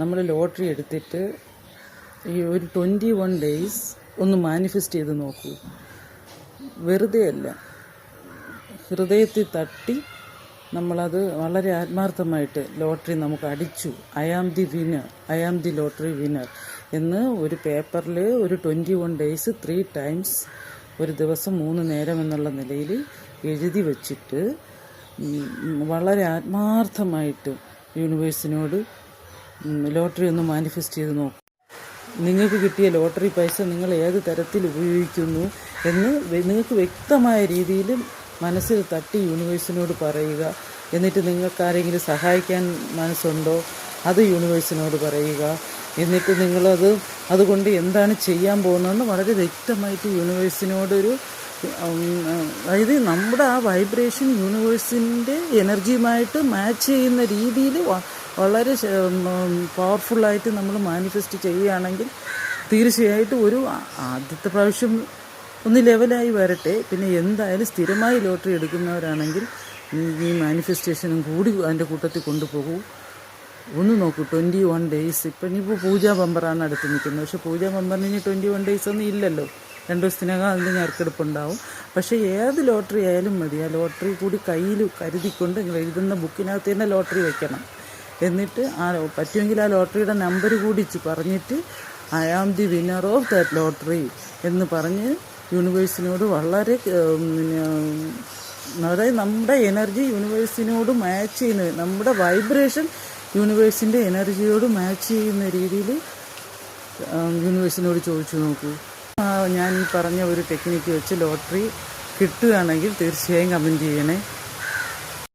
നമ്മൾ ലോട്ടറി എടുത്തിട്ട് ഈ ഒരു 21 ഡേയ്സ് ഒന്ന് മാനിഫെസ്റ്റ് ചെയ്ത് നോക്കൂ. വെറുതെ അല്ല, ഹൃദയത്തിൽ തട്ടി നമ്മളത് വളരെ ആത്മാർത്ഥമായിട്ട് ലോട്ടറി നമുക്ക് അടിച്ചു, I am the winner, I am the lottery winner എന്ന് ഒരു പേപ്പറിൽ ഒരു 21 ഡേയ്സ് 3 ടൈംസ് ഒരു ദിവസം 3 നേരം എന്നുള്ള നിലയിൽ എഴുതി വച്ചിട്ട് വളരെ ആത്മാർത്ഥമായിട്ട് യൂണിവേഴ്സിനോട് ലോട്ടറി ഒന്ന് മാനിഫെസ്റ്റ് ചെയ്ത് നോക്കും. നിങ്ങൾക്ക് കിട്ടിയ ലോട്ടറി പൈസ നിങ്ങൾ ഏത് തരത്തിൽ ഉപയോഗിക്കുന്നു എന്ന് നിങ്ങൾക്ക് വ്യക്തമായ രീതിയിൽ മനസ്സിൽ തട്ടി യൂണിവേഴ്സിനോട് പറയുക. എന്നിട്ട് നിങ്ങൾക്കാരെങ്കിലും സഹായിക്കാൻ മനസ്സുണ്ടോ അത് യൂണിവേഴ്സിനോട് പറയുക. എന്നിട്ട് അതുകൊണ്ട് എന്താണ് ചെയ്യാൻ പോകുന്നതെന്ന് വളരെ വ്യക്തമായിട്ട് യൂണിവേഴ്സിനോടൊരു അതായത് നമ്മുടെ ആ വൈബ്രേഷൻ യൂണിവേഴ്സിൻ്റെ എനർജിയുമായിട്ട് മാച്ച് ചെയ്യുന്ന രീതിയിൽ വളരെ പവർഫുള്ളായിട്ട് നമ്മൾ മാനിഫെസ്റ്റ് ചെയ്യുകയാണെങ്കിൽ തീർച്ചയായിട്ടും ആദ്യത്തെ പ്രാവശ്യം ഒന്ന് ലെവലായി വരട്ടെ. പിന്നെ എന്തായാലും സ്ഥിരമായി ലോട്ടറി എടുക്കുന്നവരാണെങ്കിൽ ഈ മാനിഫെസ്റ്റേഷനും കൂടി അതിൻ്റെ കൂട്ടത്തിൽ കൊണ്ടുപോകൂ. ഒന്ന് നോക്കൂ, 21 ഡേയ്സ്. ഇപ്പം ഇനിയിപ്പോൾ പൂജാ ബമ്പറാണ് അടുത്ത് നിൽക്കുന്നത്. പക്ഷേ പൂജാ ബമ്പറിന് ഇനി 21 ഡേയ്സ് ഒന്നും ഇല്ലല്ലോ. 2 ദിവസത്തിനകം അതിൻ്റെ ഞെറുക്കെടുപ്പുണ്ടാവും. പക്ഷേ ഏത് ലോട്ടറി ആയാലും മതി, ആ ലോട്ടറി കൂടി കയ്യിൽ കരുതിക്കൊണ്ട് നിങ്ങൾ എഴുതുന്ന ബുക്കിനകത്ത് തന്നെ ലോട്ടറി വെക്കണം. എന്നിട്ട് പറ്റുമെങ്കിൽ ആ ലോട്ടറിയുടെ നമ്പർ കൂടി പറഞ്ഞിട്ട് I am the winner of that lottery എന്ന് പറഞ്ഞ് യൂണിവേഴ്സിനോട് വളരെ അതായത് നമ്മുടെ എനർജി യൂണിവേഴ്സിനോട് മാച്ച് ചെയ്യുന്നത്, നമ്മുടെ വൈബ്രേഷൻ യൂണിവേഴ്സിൻ്റെ എനർജിയോട് മാച്ച് ചെയ്യുന്ന രീതിയിൽ യൂണിവേഴ്സിനോട് ചോദിച്ചു നോക്കൂ. ഞാൻ ഈ പറഞ്ഞ ഒരു ടെക്നിക്ക് വെച്ച് ലോട്ടറി കിട്ടുകയാണെങ്കിൽ തീർച്ചയായും കമൻറ്റ് ചെയ്യണേ.